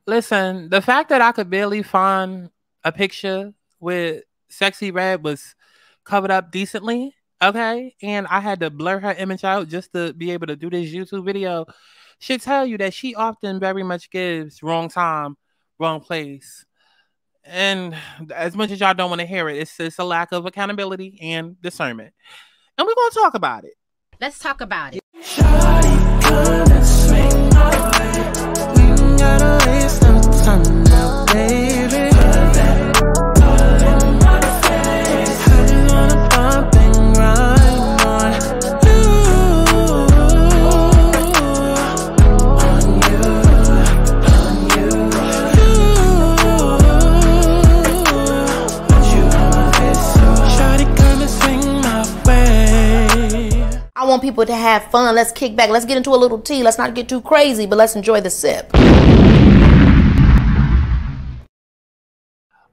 Listen, the fact that I could barely find a picture with Sexy Red was covered up decently, okay? And I had to blur her image out just to be able to do this YouTube video should tell you that she often very much gives wrong time, wrong place. And as much as y'all don't want to hear it, it's a lack of accountability and discernment. And we're going to talk about it. Let's talk about it. Shawty, come and swing my way. We ain't gotta waste no time now, baby. Put that all in my face. I just wanna bump and grind on you. On you, on you. Put you on my face, so shawty, come and swing my way. I want people to have fun. Let's kick back. Let's get into a little tea. Let's not get too crazy, but let's enjoy the sip.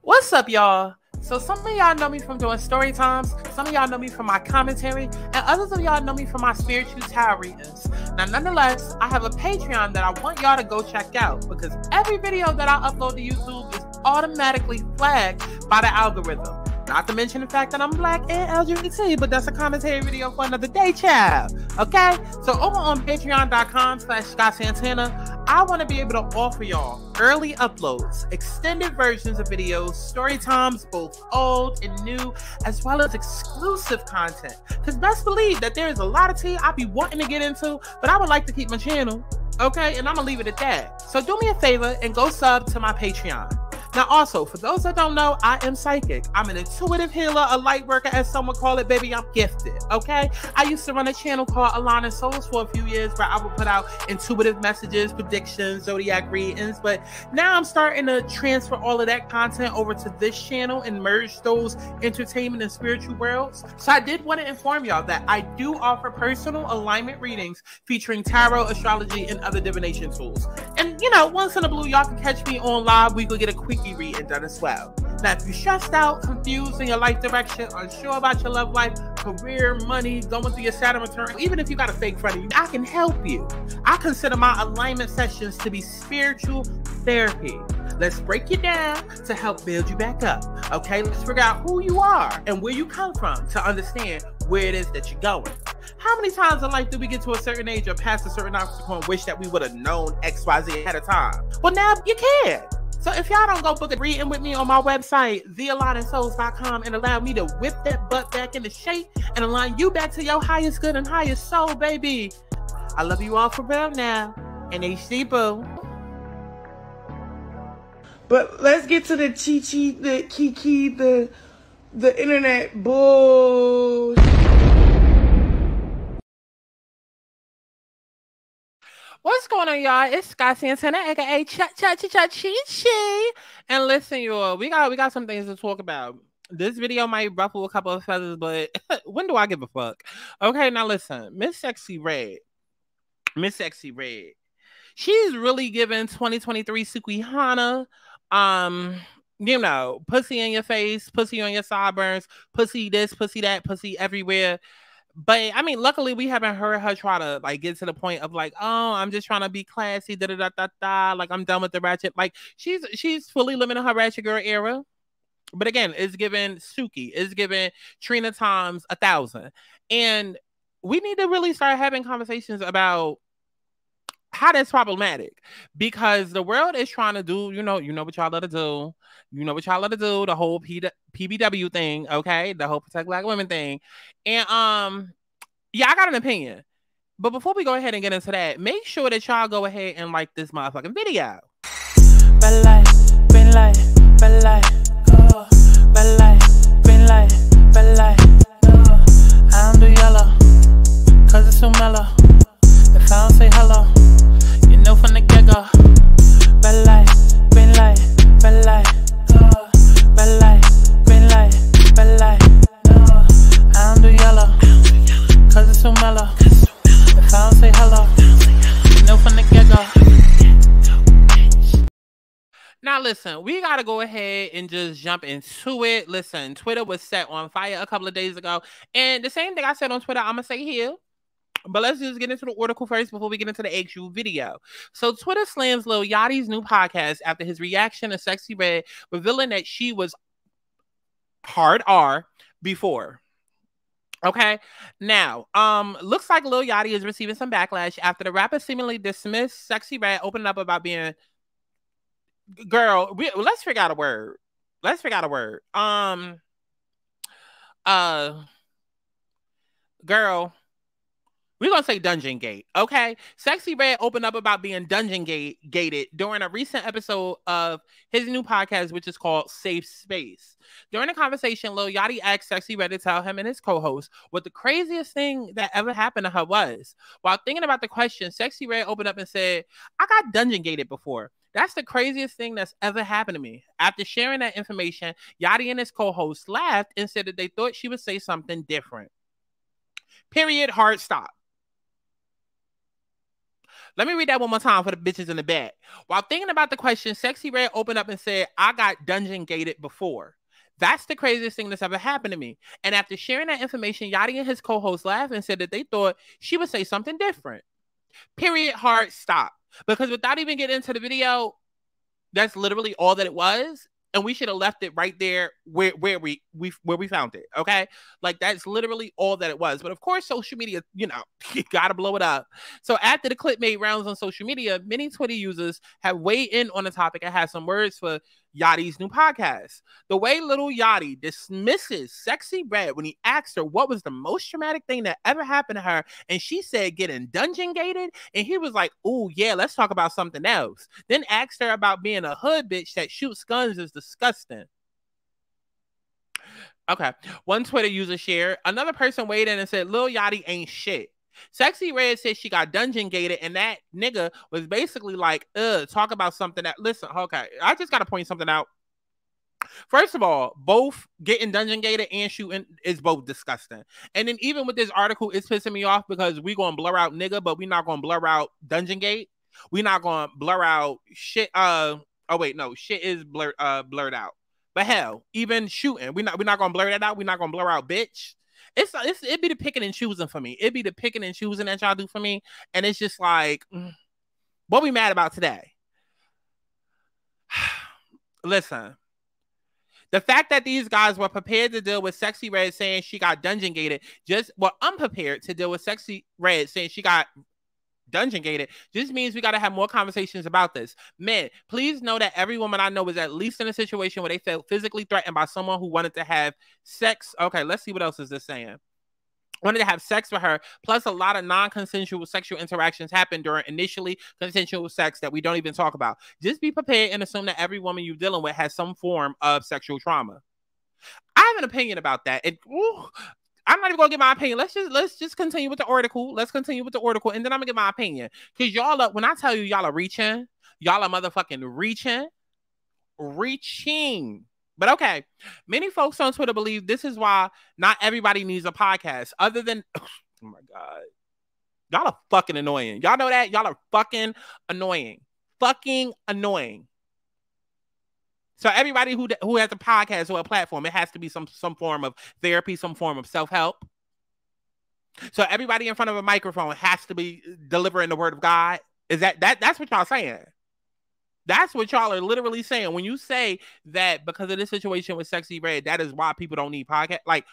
What's up, y'all? So some of y'all know me from doing story times, some of y'all know me from my commentary, and others of y'all know me from my spiritual tarot readings. Now, nonetheless, I have a Patreon that I want y'all to go check out because every video that I upload to YouTube is automatically flagged by the algorithm. Not to mention the fact that I'm black and LGBT, but that's a commentary video for another day, child. Okay? So over on patreon.com/SkySantana, I want to be able to offer y'all early uploads, extended versions of videos, story times, both old and new, as well as exclusive content. Because best believe that there is a lot of tea I be wanting to get into, but I would like to keep my channel. Okay? And I'm going to leave it at that. So do me a favor and go sub to my Patreon. Now, also, for those that don't know, I am psychic. I'm an intuitive healer, a light worker, as some would call it. Baby, I'm gifted, okay? I used to run a channel called Alana Souls for a few years where I would put out intuitive messages, predictions, zodiac readings, but now I'm starting to transfer all of that content over to this channel and merge those entertainment and spiritual worlds. So I did want to inform y'all that I do offer personal alignment readings featuring tarot, astrology, and other divination tools. And, you know, once in a blue, y'all can catch me on live. We could get a quick reading done as well. Now, if you're stressed out, confused in your life direction, unsure about your love life, career, money, going through your Saturn return, even if you got a fake friend of you, I can help you. I consider my alignment sessions to be spiritual therapy. Let's break you down to help build you back up. Okay, let's figure out who you are and where you come from to understand where it is that you're going. How many times in life do we get to a certain age or past a certain obstacle and wish that we would have known XYZ ahead of time? Well, now you can. So if y'all don't go book a reading with me on my website, thealignedsouls.com, and allow me to whip that butt back into shape and align you back to your highest good and highest soul, baby. I love you all for real now. And HD boo. But let's get to the chi-chi, the kiki, the internet bull. What's going on, y'all? It's Sky Santana, aka Cha-Cha-Cha-Cha-Chi-Chi. And listen, y'all, we got some things to talk about. This video might ruffle a couple of feathers, but when do I give a fuck? Okay, now listen, Miss Sexy Red. She's really giving 2023 Sukihana. You know, pussy in your face, pussy on your sideburns, pussy this, pussy that, pussy everywhere. But I mean, luckily we haven't heard her try to like get to the point of like, oh, I'm just trying to be classy, da da da da da. Like I'm done with the ratchet. Like she's fully living in her ratchet girl era. But again, it's given Suki, it's given Trina times 1,000, and we need to really start having conversations about how that's problematic, because the world is trying to do, you know what y'all let to do. You know what y'all let to do, the whole PBW thing, okay? The whole Protect Black Women thing. And yeah, I got an opinion. But before we go ahead and get into that, make sure that y'all go ahead and like this motherfucking video. Bad life, been like, bad life, oh. Bad life, been like, bad life, oh. I don't do yellow, cause it's so mellow. If I don't say hello, you know from the get-go. Bad life, been like, bad life, oh. Bad life, been like, bad life, oh. I don't do yellow, cause it's so mellow. If I don't say hello, you know from the get-go. Now, listen, we got to go ahead and just jump into it. Listen, Twitter was set on fire a couple of days ago. And the same thing I said on Twitter, I'm going to say here. But let's just get into the article first before we get into the actual video. So Twitter slams Lil Yachty's new podcast after his reaction to Sexyy Red, revealing that she was hard R before. Okay. Now, looks like Lil Yachty is receiving some backlash after the rapper seemingly dismissed Sexyy Red, opening up about being girl. Let's figure out a word. Girl. We're going to say Dungeon Gate, okay? Sexyy Red opened up about being gated during a recent episode of his new podcast, which is called Safe Space. During the conversation, Lil Yachty asked Sexyy Red to tell him and his co-host what the craziest thing that ever happened to her was. While thinking about the question, Sexyy Red opened up and said, I got dungeon gated before. That's the craziest thing that's ever happened to me. After sharing that information, Yachty and his co-host laughed and said that they thought she would say something different. Period. Hard stop. Let me read that one more time for the bitches in the back. While thinking about the question, Sexyy Red opened up and said, I got dungeon gated before. That's the craziest thing that's ever happened to me. And after sharing that information, Yachty and his co-host laughed and said that they thought she would say something different. Period. Hard stop. Because without even getting into the video, that's literally all that it was. And we should have left it right there where we found it, okay? Like, that's literally all that it was. But, of course, social media, you got to blow it up. So, after the clip made rounds on social media, many Twitter users have weighed in on the topic and had some words for Yachty's new podcast. The way Lil Yachty dismisses Sexyy Red when he asked her what was the most traumatic thing that ever happened to her, and she said getting dungeon gated, and he was like, oh, yeah, let's talk about something else. Then asked her about being a hood bitch that shoots guns is disgusting. Okay. One Twitter user shared. Another person weighed in and said, Lil Yachty ain't shit. Sexyy Red said she got dungeon gated, and that nigga was basically like, talk about something that, listen, okay, I just got to point something out. First of all, both getting dungeon gated and shooting is both disgusting. And then even with this article, it's pissing me off because we going to blur out nigga, but we not going to blur out dungeon gate. We not going to blur out shit. Oh wait, no, shit is blurred out. But hell, even shooting, we're not going to blur that out. We're not going to blur out bitch. It'd be the picking and choosing for me. It'd be the picking and choosing that y'all do for me. And it's just like, what we mad about today? Listen, the fact that these guys were prepared to deal with Sexyy Red saying she got dungeon gated, unprepared to deal with Sexyy Red saying she got dungeon gated, just means we got to have more conversations about this. Men, please know that every woman I know is at least in a situation where they felt physically threatened by someone who wanted to have sex. Okay, let's see what else is this saying. Wanted to have sex with her, plus a lot of non-consensual sexual interactions happened during initially consensual sex that we don't even talk about. Just be prepared and assume that every woman you're dealing with has some form of sexual trauma. I have an opinion about that. I'm not even gonna get my opinion. Let's just continue with the article. Let's continue with the article, and then I'm gonna get my opinion. Cause y'all are, when I tell you y'all are reaching, y'all are motherfucking reaching. But okay, many folks on Twitter believe this is why not everybody needs a podcast. Other than, oh my god, y'all are fucking annoying. Y'all know that? Y'all are fucking annoying. Fucking annoying. So everybody who has a podcast or a platform, it has to be some form of therapy, some form of self-help. So everybody in front of a microphone has to be delivering the word of God. Is that's what y'all saying? That's what y'all are literally saying. When you say that because of this situation with Sexyy Red, that is why people don't need podcasts. Like,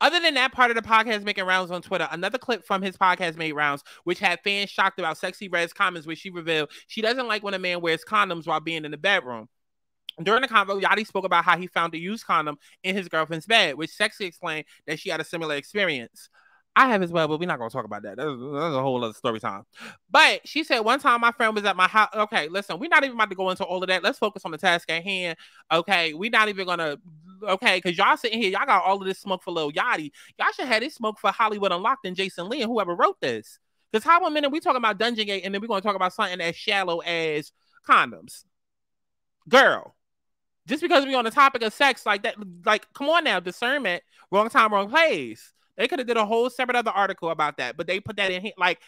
other than that part of the podcast making rounds on Twitter, another clip from his podcast made rounds, which had fans shocked about Sexyy Red's comments, where she revealed she doesn't like when a man wears condoms while being in the bedroom. During the convo, Yachty spoke about how he found a used condom in his girlfriend's bed, which Sexyy explained that she had a similar experience. I have as well, but we're not going to talk about that. That's a whole other story time. But she said, one time my friend was at my house. Okay, listen, we're not even about to go into all of that. Let's focus on the task at hand. Okay, we're not even going to, okay, because y'all sitting here, y'all got all of this smoke for Lil Yachty. Y'all should have this smoke for Hollywood Unlocked and Jason Lee and whoever wrote this. Because how one minute we talking about Dungeon Gate and then we're going to talk about something as shallow as condoms. Girl, just because we're on the topic of sex like that, like, come on now, discernment, wrong time, wrong place. They could have did a whole separate other article about that, but they put that in here. Like,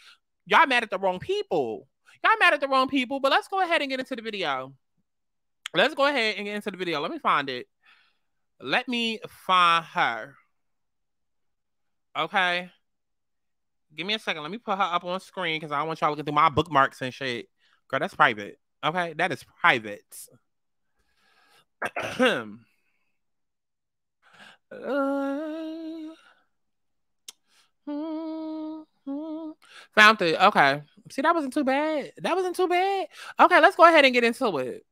y'all mad at the wrong people. Y'all mad at the wrong people, but let's go ahead and get into the video. Let's go ahead and get into the video. Let me find it. Let me find her. Okay. Give me a second. Let me put her up on screen because I don't want y'all looking through my bookmarks and shit. Girl, that's private. Okay, that is private. Found it. Okay. See, that wasn't too bad. That wasn't too bad. Okay, let's go ahead and get into it.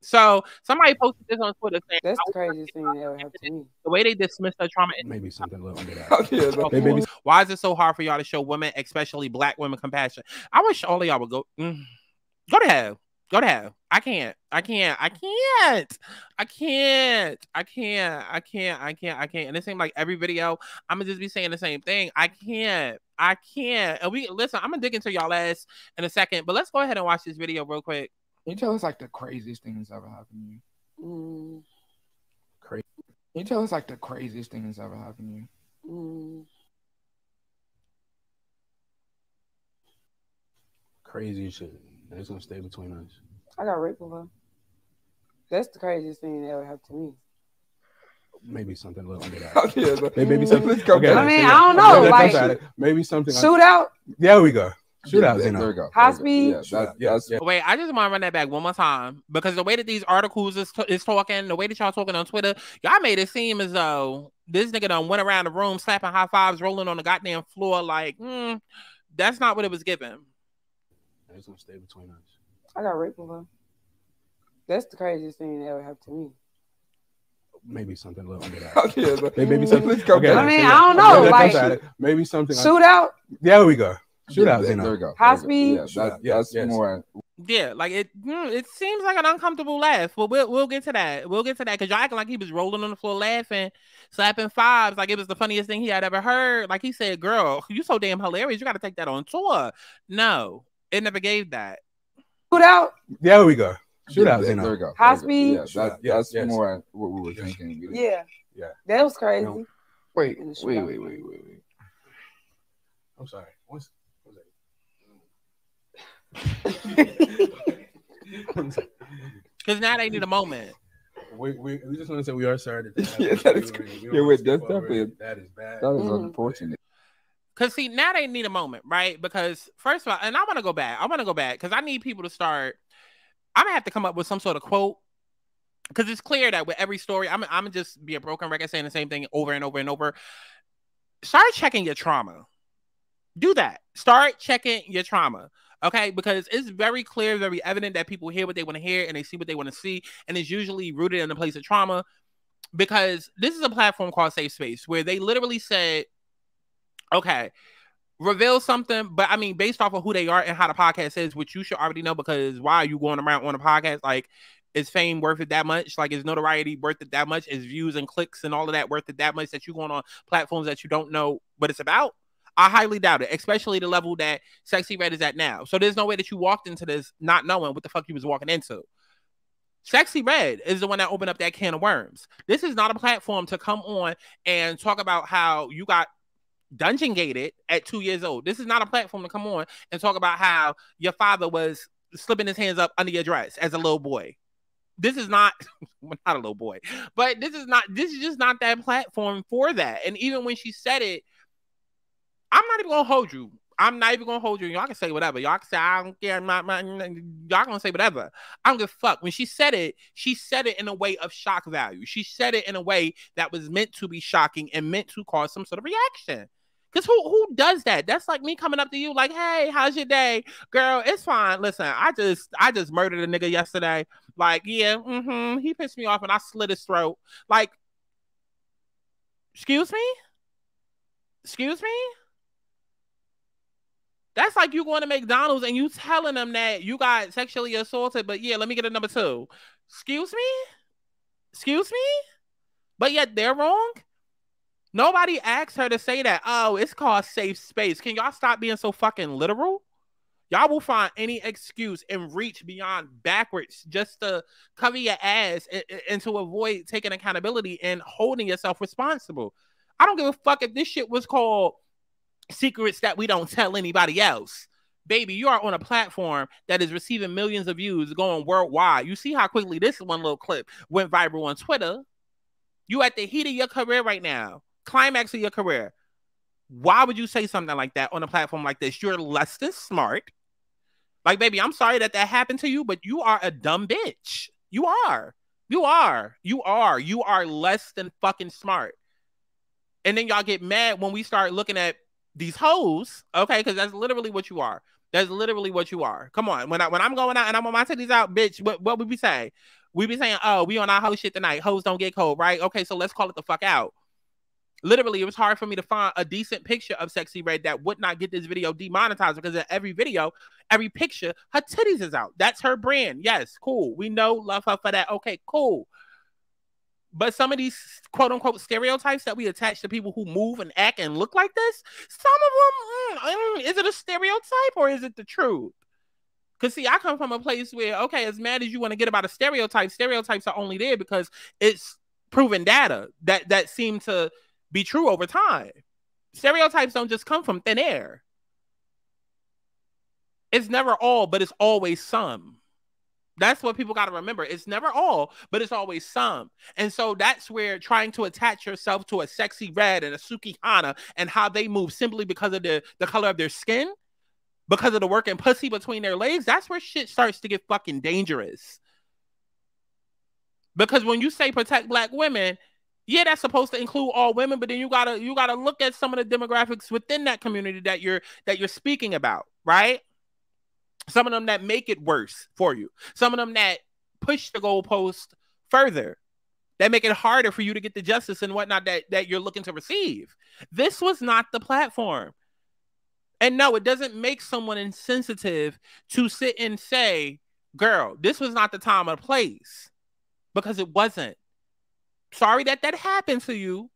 So somebody posted this on Twitter saying that's the craziest thing that ever happened to me. The way they dismiss their trauma. Maybe something a little under that. Maybe. Why is it so hard for y'all to show women, especially black women, compassion? I wish all of y'all would go to hell. Go to hell. I can't. And it seems like every video, I'm gonna just be saying the same thing. I can't. And we listen, I'm gonna dig into y'all ass in a second, but let's go ahead and watch this video real quick. Can you tell us like the craziest thing that's ever happened to you? Crazy. Can you tell us like the craziest thing that's ever happened to you? Crazy shit. That's gonna stay between us. I got raped before. That's the craziest thing that ever happened to me. Maybe something a little under that. Maybe something. Okay, I mean, I don't know. Like maybe something. Shootout. There we go. Shootouts. There we go. High speed. Yeah. Wait, I just want to run that back one more time because the way that these articles is talking, the way that y'all talking on Twitter, y'all made it seem as though this nigga done went around the room slapping high fives, rolling on the goddamn floor. Like, that's not what it was given. It's gonna stay between us. I got raped before. That's the craziest thing that ever happened to me. Maybe something a little under that. Maybe something. Okay. I mean, I don't know. Like maybe something. Shootout. There we go. Shootout. There we go. High speed. That's more. Yeah, like it seems like an uncomfortable laugh. But we'll get to that. We'll get to that because y'all acting like he was rolling on the floor laughing, slapping fives like it was the funniest thing he had ever heard. Like he said, "Girl, you so damn hilarious. You got to take that on tour." No, it never gave that. Shootout. There we go. Shootout. There we go. High speed. That's more what we were thinking. Yeah. That was crazy. No. Wait. I'm sorry. What's Because now they need a moment. We just want to say we are sorry. That's definitely that is bad. That is unfortunate. Because see, now they need a moment, right? Because first of all, and I want to go back because I need people to start. I'm gonna have to come up with some sort of quote because it's clear that with every story, I'm gonna just be a broken record saying the same thing over and over and over. Start checking your trauma. Do that. Start checking your trauma. Okay, because it's very clear, very evident that people hear what they want to hear and they see what they want to see, and it's usually rooted in a place of trauma. Because this is a platform called Safe Space where they literally said, okay, reveal something, but I mean, based off of who they are and how the podcast is, which you should already know, because why are you going around on a podcast? Like, is fame worth it that much? Like, is notoriety worth it that much? Is views and clicks and all of that worth it that much that you going on platforms that you don't know what it's about? I highly doubt it, especially the level that Sexyy Red is at now. So there's no way that you walked into this not knowing what the fuck you was walking into. Sexyy Red is the one that opened up that can of worms. This is not a platform to come on and talk about how you got dungeon gated at 2 years old. This is not a platform to come on and talk about how your father was slipping his hands up under your dress as a little boy. This is not, well, not a little boy, but this is just not that platform for that. And even when she said it, I'm not even gonna hold you. Y'all can say whatever. Y'all can say I don't care. Y'all gonna say whatever. I don't give a fuck. When she said it in a way of shock value. She said it in a way that was meant to be shocking and meant to cause some sort of reaction. Because who does that? That's like me coming up to you like, hey, how's your day? Girl, it's fine. Listen, I just murdered a nigga yesterday. Like, yeah, he pissed me off and I slit his throat. Like, excuse me? That's like you going to McDonald's and you telling them that you got sexually assaulted, but yeah, let me get a number 2. Excuse me? But yet they're wrong? Nobody asked her to say that. Oh, it's called Safe Space. Can y'all stop being so fucking literal? Y'all will find any excuse and reach beyond backwards just to cover your ass and to avoid taking accountability and holding yourself responsible. I don't give a fuck if this shit was called Secrets That We Don't Tell Anybody Else. Baby, you are on a platform that is receiving millions of views going worldwide. You see how quickly this one little clip went viral on Twitter. You at the heat of your career right now. Climax of your career. Why would you say something like that on a platform like this? You're less than smart. Like, baby, I'm sorry that happened to you, but you are a dumb bitch. You are. You are less than fucking smart. And then y'all get mad when we start looking at these hoes, okay? Because that's literally what you are. That's literally what you are. Come on. When I'm going out and I'm on my titties out, bitch, what would we say? We be saying, oh, we on our hoe shit tonight. Hoes don't get cold, right? Okay, so let's call it the fuck out. Literally, it was hard for me to find a decent picture of Sexyy Red that would not get this video demonetized, because in every video, every picture, her titties is out. That's her brand. Yes, cool. We know, love her for that. Okay, cool. But some of these quote unquote stereotypes that we attach to people who move and act and look like this, some of them, is it a stereotype or is it the truth? Because, see, I come from a place where, okay, as mad as you want to get about a stereotype, stereotypes are only there because it's proven data that seem to be true over time. Stereotypes don't just come from thin air. It's never all, but it's always some. That's what people got to remember. It's never all, but it's always some. And so that's where trying to attach yourself to a Sexyy Red and a Sukihana and how they move simply because of the color of their skin, because of the working pussy between their legs, that's where shit starts to get fucking dangerous. Because when you say protect black women, yeah, that's supposed to include all women, but then you gotta look at some of the demographics within that community that you're speaking about, right? Some of them that make it worse for you. Some of them that push the goalpost further, that make it harder for you to get the justice and whatnot that you're looking to receive. This was not the platform. And no, it doesn't make someone insensitive to sit and say, girl, this was not the time or place. Because it wasn't. Sorry that happened to you.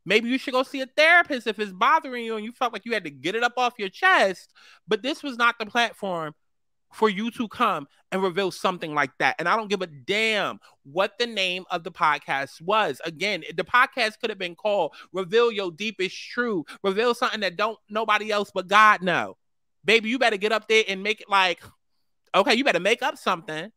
Maybe you should go see a therapist if it's bothering you and you felt like you had to get it up off your chest. But this was not the platform for you to come and reveal something like that. And I don't give a damn what the name of the podcast was. Again, the podcast could have been called Reveal Your Deepest Truth. Reveal something that don't nobody else but God know. Baby, you better get up there and make it like, okay, you better make up something.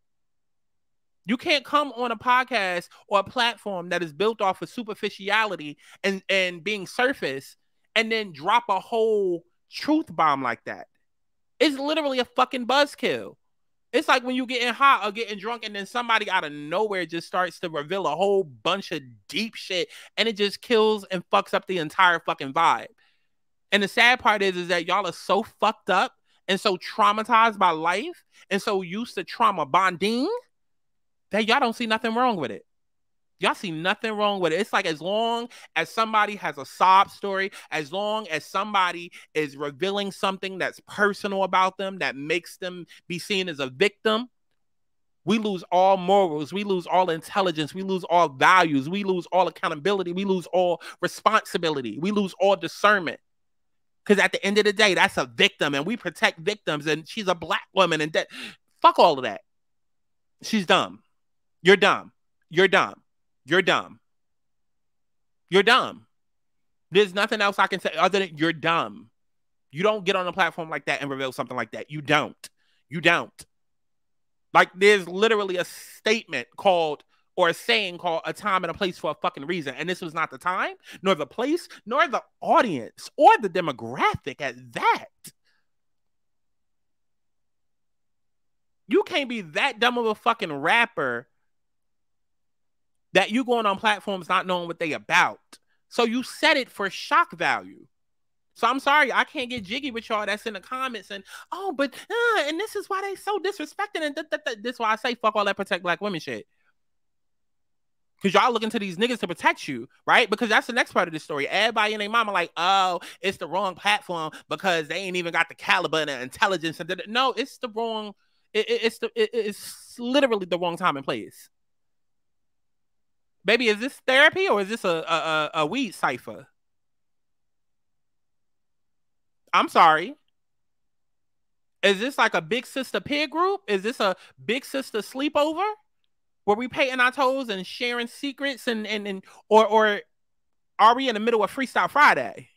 You can't come on a podcast or a platform that is built off of superficiality and being surface and then drop a whole truth bomb like that. It's literally a fucking buzzkill. It's like when you getting hot or getting drunk and then somebody out of nowhere just starts to reveal a whole bunch of deep shit and it just kills and fucks up the entire fucking vibe. And the sad part is that y'all are so fucked up and so traumatized by life and so used to trauma bonding that y'all don't see nothing wrong with it. Y'all see nothing wrong with it. It's like as long as somebody has a sob story, as long as somebody is revealing something that's personal about them, that makes them be seen as a victim, we lose all morals, we lose all intelligence, we lose all values, we lose all accountability, we lose all responsibility, we lose all discernment. Because at the end of the day, that's a victim and we protect victims and she's a black woman and that. Fuck all of that. She's dumb. You're dumb. You're dumb. You're dumb. You're dumb. There's nothing else I can say other than you're dumb. You don't get on a platform like that and reveal something like that. You don't. You don't. Like, there's literally a statement called, or a saying called, a time and a place for a fucking reason. And this was not the time, nor the place, nor the audience, or the demographic at that. You can't be that dumb of a fucking rapper that you going on platforms not knowing what they about. So you said it for shock value. So I'm sorry, I can't get jiggy with y'all that's in the comments and, oh, but, and this is why they so disrespecting and this is why I say fuck all that protect black women shit. Because y'all looking to these niggas to protect you, right? Because that's the next part of the story. Everybody and their mama like, oh, it's the wrong platform because they ain't even got the caliber and the intelligence. And no, it's the wrong, it's literally the wrong time and place. Baby, is this therapy or is this a weed cipher? I'm sorry. Is this like a big sister peer group? Is this a big sister sleepover where we painting our toes and sharing secrets or are we in the middle of Freestyle Friday?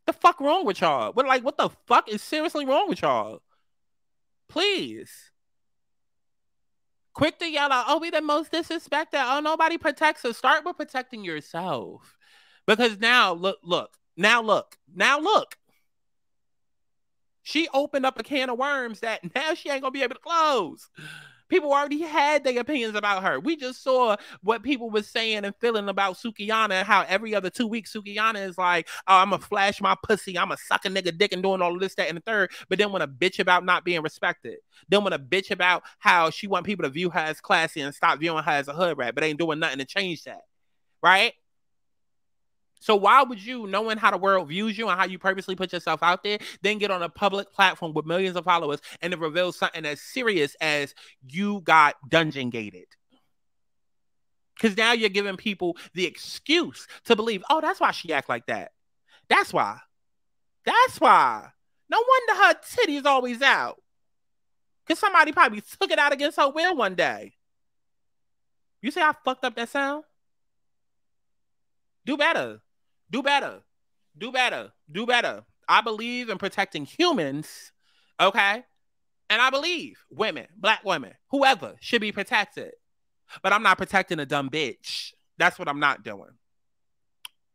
The fuck wrong with y'all? What the fuck is seriously wrong with y'all? Please. Quick to yell out, oh, we the most disrespected. Oh, nobody protects us. Start with protecting yourself. Because now, look, Now look. She opened up a can of worms that now she ain't gonna be able to close. People already had their opinions about her. We just saw what people were saying and feeling about Sukihana and how every other 2 weeks Sukihana is like, oh, I'm gonna flash my pussy, I'm gonna suck a nigga dick and doing all of this, that, and the third, but then want to bitch about not being respected. Then want to bitch about how she want people to view her as classy and stop viewing her as a hood rat, but ain't doing nothing to change that, right? So why would you, knowing how the world views you and how you purposely put yourself out there, then get on a public platform with millions of followers and to reveal something as serious as you got dungeon gated? Because now you're giving people the excuse to believe, oh, that's why she act like that. That's why. No wonder her titty is always out. Because somebody probably took it out against her will one day. You see how fucked up that sound? Do better. I believe in protecting humans, okay? And I believe women, black women, whoever should be protected. But I'm not protecting a dumb bitch. That's what I'm not doing.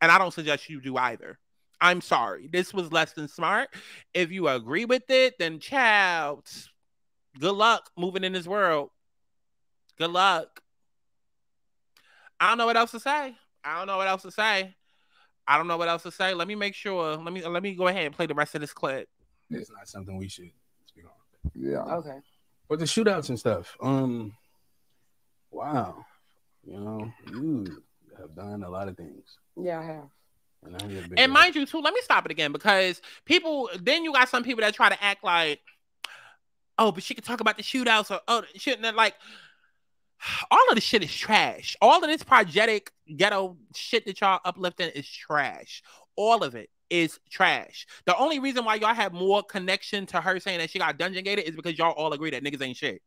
And I don't suggest you do either. I'm sorry. This was less than smart. If you agree with it, then child, good luck moving in this world. Good luck. I don't know what else to say. Let me make sure. Let me go ahead and play the rest of this clip. It's not something we should speak on. Yeah. Okay. But the shootouts and stuff. Wow. You have done a lot of things. Yeah, I have. And mind you, too, let me stop it again, because then you got some people that try to act like, oh, but she can talk about the shootouts, or oh, shouldn't, like, all of this shit is trash. All of this progetic ghetto shit that y'all uplifting is trash. All of it is trash. The only reason why y'all have more connection to her saying that she got dungeon gated is because y'all all agree that niggas ain't shit.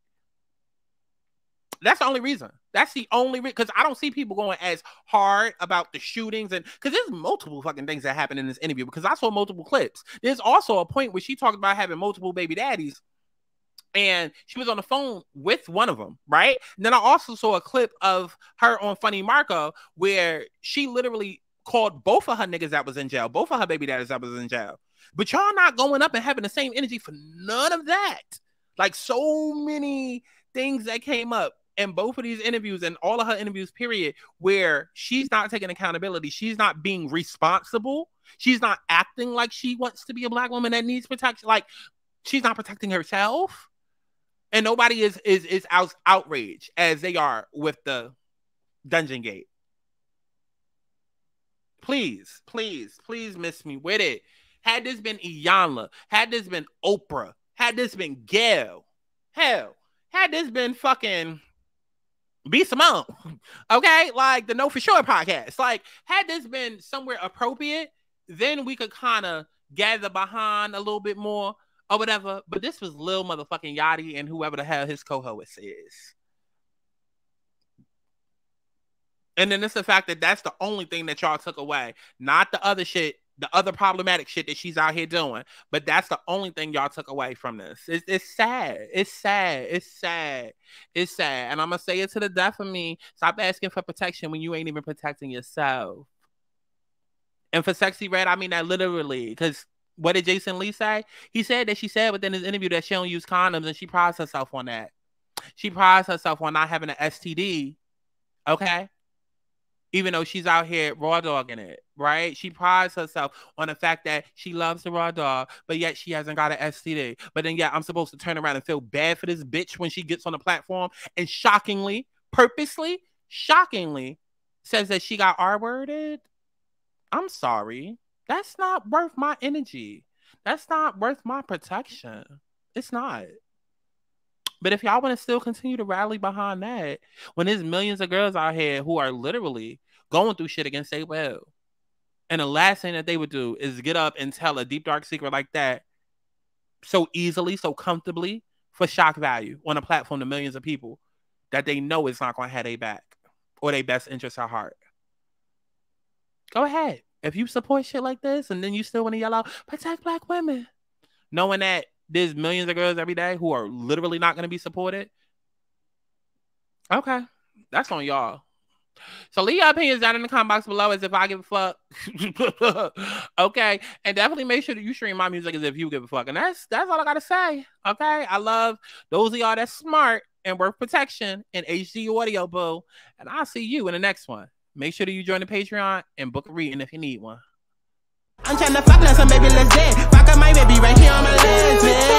That's the only reason. That's the only reason. Because I don't see people going as hard about the shootings, and because there's multiple fucking things that happen in this interview, because I saw multiple clips. There's also a point where she talked about having multiple baby daddies, and she was on the phone with one of them, right? And then I also saw a clip of her on Funny Marco where she literally called both of her niggas that was in jail, both of her baby daddies that was in jail. But y'all not going up and having the same energy for none of that. Like, so many things that came up in both of these interviews and all of her interviews, period, where she's not taking accountability. She's not being responsible. She's not acting like she wants to be a black woman that needs protection. Like, she's not protecting herself. And nobody is outraged as they are with the Dungeon Gate. Please miss me with it. Had this been Iyanla, had this been Oprah, had this been Gail, hell, had this been fucking B. Simone, okay? Like the Know For Sure podcast. Like, had this been somewhere appropriate, then we could kind of gather behind a little bit more or whatever. But this was Lil motherfucking Yachty and whoever the hell his co-host is. And then it's the fact that that's the only thing that y'all took away. Not the other shit, the other problematic shit that she's out here doing. But that's the only thing y'all took away from this. It's sad. It's sad. And I'm going to say it to the death of me. Stop asking for protection when you ain't even protecting yourself. And for Sexyy Red, I mean that literally. Because what did Jason Lee say? He said that she said within his interview that she don't use condoms, and she prides herself on that. She prides herself on not having an STD. Okay? Even though she's out here raw dogging it, right? She prides herself on the fact that she loves the raw dog, but yet she hasn't got an STD. But then, yeah, I'm supposed to turn around and feel bad for this bitch when she gets on the platform and shockingly, purposely, shockingly says that she got R-worded. I'm sorry. That's not worth my energy. That's not worth my protection. It's not. But if y'all want to still continue to rally behind that, when there's millions of girls out here who are literally going through shit against their will, and the last thing that they would do is get up and tell a deep, dark secret like that so easily, so comfortably, for shock value on a platform to millions of people that they know is not going to have their back or their best interest at heart. Go ahead. If you support shit like this and then you still want to yell out, protect black women, knowing that there's millions of girls every day who are literally not going to be supported. Okay. That's on y'all. So leave your opinions down in the comment box below as if I give a fuck. Okay. And definitely make sure that you stream my music as if you give a fuck. And that's all I gotta say. Okay. I love those of y'all that's smart and worth protection and HD audio, boo. And I'll see you in the next one. Make sure that you join the Patreon and book a reading if you need one. I'm trying to fuck now, so baby, let's dance. Fuck up my baby right here on my legs, man.